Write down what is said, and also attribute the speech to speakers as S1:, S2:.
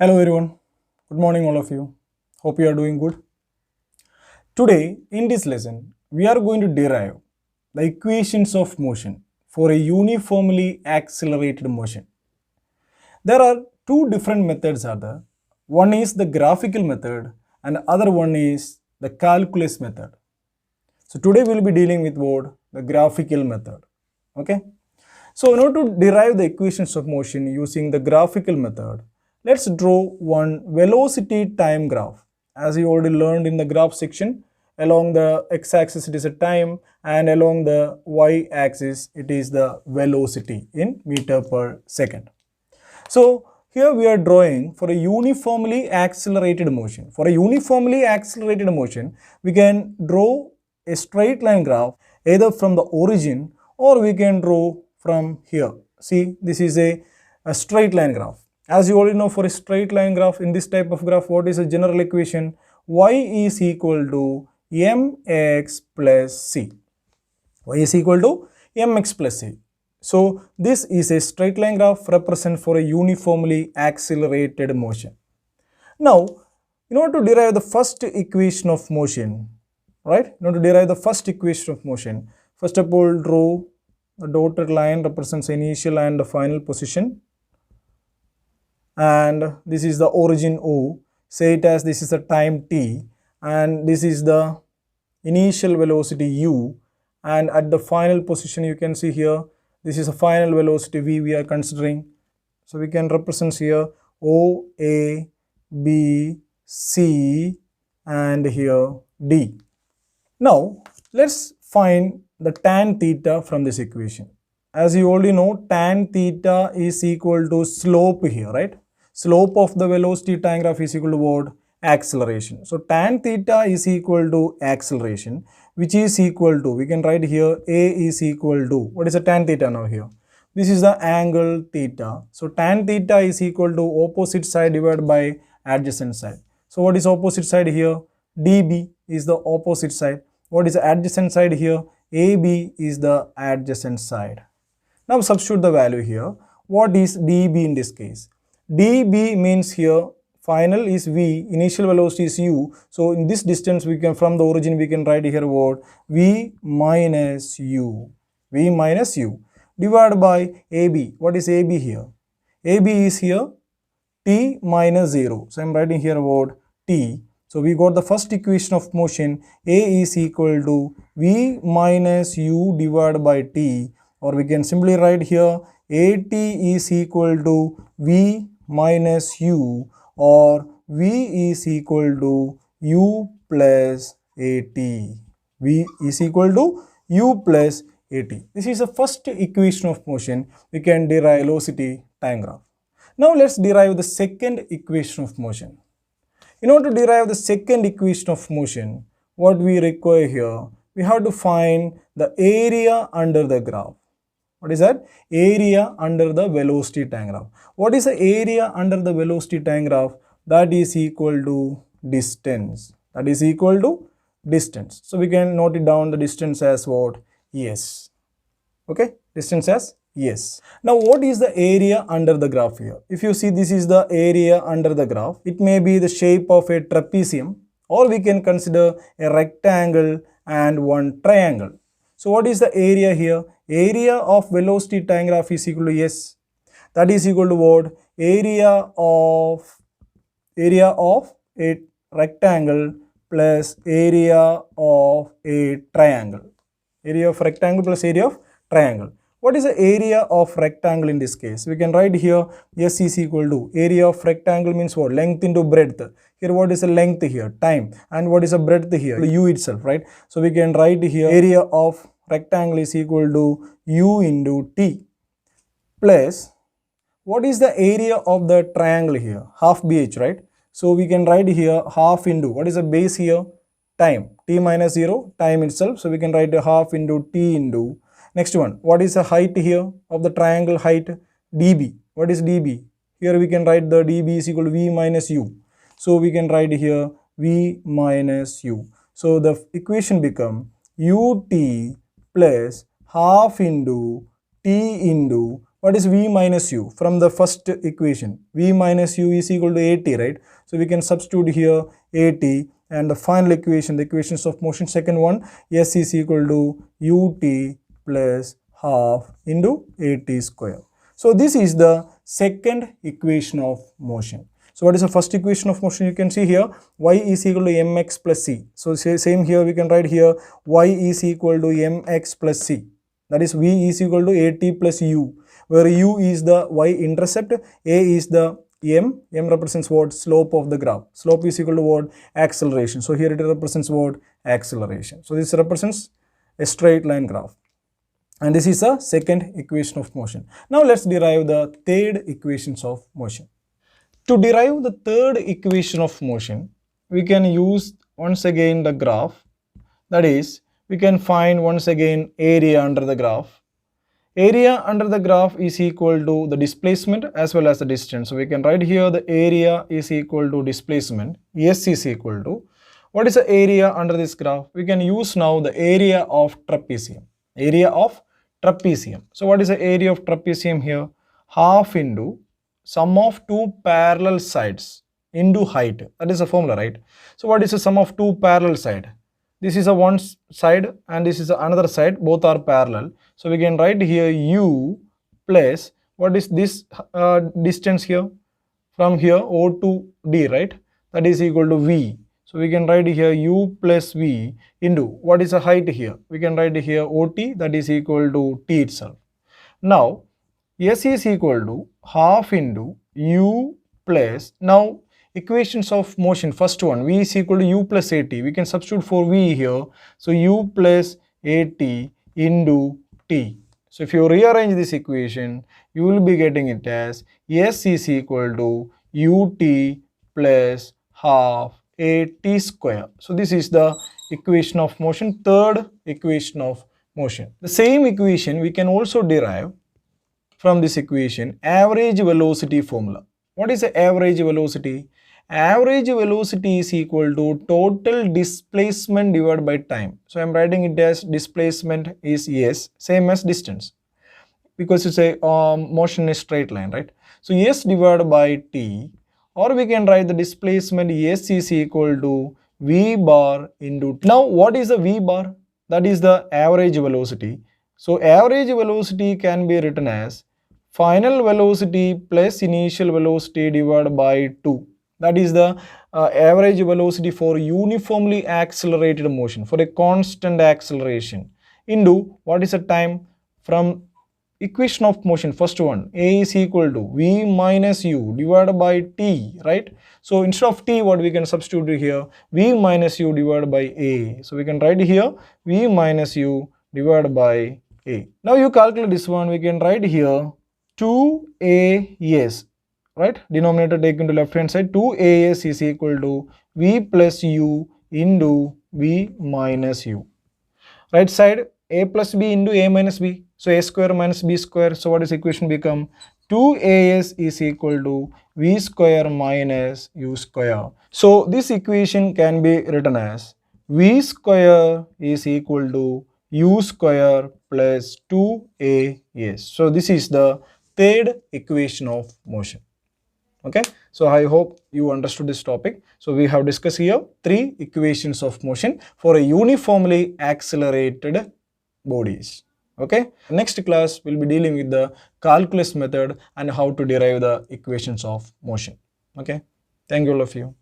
S1: Hello everyone, good morning all of you. Hope you are doing good. Today in this lesson, we are going to derive the equations of motion for a uniformly accelerated motion. There are two different methods are there. One is the graphical method and other one is the calculus method. So today we will be dealing with what? The graphical method. Okay. So in order to derive the equations of motion using the graphical method, let's draw one velocity time graph. As you already learned in the graph section, along the x-axis it is a time and along the y-axis it is the velocity in meter per second. So here we are drawing for a uniformly accelerated motion. For a uniformly accelerated motion, we can draw a straight line graph either from the origin or we can draw from here. See, this is a straight line graph. As you already know, for a straight line graph, in this type of graph, what is the general equation? Y is equal to mx plus c. Y is equal to mx plus c. So this is a straight line graph represent for a uniformly accelerated motion. Now, in order to derive the first equation of motion, right? In order to derive the first equation of motion, first of all, draw the dotted line represents initial and the final position. And this is the origin O. Say it as this is the time t and this is the initial velocity u, and at the final position you can see here this is a final velocity v we are considering. So we can represent here O, A, B, C and here D. Now let's find the tan theta from this equation. As you already know, tan theta is equal to slope here, right? Slope of the velocity time graph is equal to what? Acceleration. So tan theta is equal to acceleration, which is equal to, we can write here A is equal to, what is the tan theta now here? This is the angle theta. So tan theta is equal to opposite side divided by adjacent side. So what is opposite side here? DB is the opposite side. What is the adjacent side here? AB is the adjacent side. Now substitute the value here. What is dB in this case? dB means here final is v, initial velocity is u. So in this distance we can, from the origin we can write here what? V minus u. V minus u divided by AB. What is AB here? AB is here t minus 0. So I am writing here what? T. So we got the first equation of motion. A is equal to v minus u divided by t, or we can simply write here AT is equal to v minus u, or v is equal to u plus AT. V is equal to u plus AT. This is the first equation of motion. We can derive velocity time graph. Now let's derive the second equation of motion. In order to derive the second equation of motion, what we require here, we have to find the area under the graph. What is that? Area under the velocity time graph. What is the area under the velocity time graph? That is equal to distance. That is equal to distance. So we can note it down the distance as what? S. Okay, distance as S. Now what is the area under the graph here? If you see, this is the area under the graph. It may be the shape of a trapezium, or we can consider a rectangle and one triangle. So what is the area here? Area of velocity time graph is equal to S. That is equal to what? Area of a rectangle plus area of a triangle. Area of rectangle plus area of triangle. What is the area of rectangle in this case? We can write here S is equal to, area of rectangle means what? Length into breadth. Here what is the length here? Time. And what is the breadth here? U itself, right? So we can write here area of rectangle is equal to u into t, plus what is the area of the triangle here? Half bh, right? So we can write here half into, what is the base here? Time. T minus 0, time itself. So we can write a half into t into, next one, what is the height here of the triangle height? dB. What is dB? Here we can write the dB is equal to v minus u. So we can write here v minus u. So the equation become ut plus half into t into what is v minus u from the first equation? V minus u is equal to at, right? So we can substitute here at, and the final equation, the equations of motion, second one, s is equal to ut plus half into at square. So this is the second equation of motion. So what is the first equation of motion? You can see here y is equal to mx plus c. So same here, we can write here y is equal to mx plus c. That is v is equal to at plus u, where u is the y-intercept, a is the m represents what? Slope of the graph. Slope is equal to what? Acceleration. So here it represents what? Acceleration. So this represents a straight line graph. And this is a second equation of motion. Now let's derive the third equations of motion. To derive the third equation of motion, we can use once again the graph. That is, we can find once again area under the graph. Area under the graph is equal to the displacement as well as the distance. So we can write here the area is equal to displacement. S is equal to, what is the area under this graph? We can use now the area of trapezium. Area of trapezium. So what is the area of trapezium here? Half into sum of two parallel sides into height. That is the formula, right? So what is the sum of two parallel sides? This is a one side and this is another side. Both are parallel. So we can write here u plus, what is this distance here? From here O to D, right? That is equal to v. So we can write here u plus v into, what is the height here? We can write here OT, that is equal to t itself. Now S is equal to half into u plus, now equations of motion, first one, v is equal to u plus at. We can substitute for v here. So u plus at into t. So if you rearrange this equation, you will be getting it as S is equal to ut plus half at square. So this is the equation of motion, third equation of motion. The same equation we can also derive from this equation, average velocity formula. What is the average velocity? Average velocity is equal to total displacement divided by time. So I am writing it as displacement is s, same as distance, because it's a motion in a straight line, right? So s divided by t, or we can write the displacement s is equal to v bar into t. Now what is the v bar? That is the average velocity. So average velocity can be written as final velocity plus initial velocity divided by 2. That is the average velocity for uniformly accelerated motion, for a constant acceleration, into what is the time from equation of motion, first one, a is equal to v minus u divided by t, right? So instead of t, what we can substitute here? V minus u divided by a. So we can write here v minus u divided by a. Now you calculate this one, we can write here 2as, right? Denominator taken to left hand side, 2as is equal to v plus u into v minus u. Right side, a plus b into a minus b. So a square minus b square. So what is equation become? 2as is equal to v square minus u square. So this equation can be written as v square is equal to u square plus 2as. So this is the third equation of motion. Okay, so I hope you understood this topic. So we have discussed here three equations of motion for a uniformly accelerated bodies. Okay, next class we'll be dealing with the calculus method and how to derive the equations of motion. Okay, thank you all of you.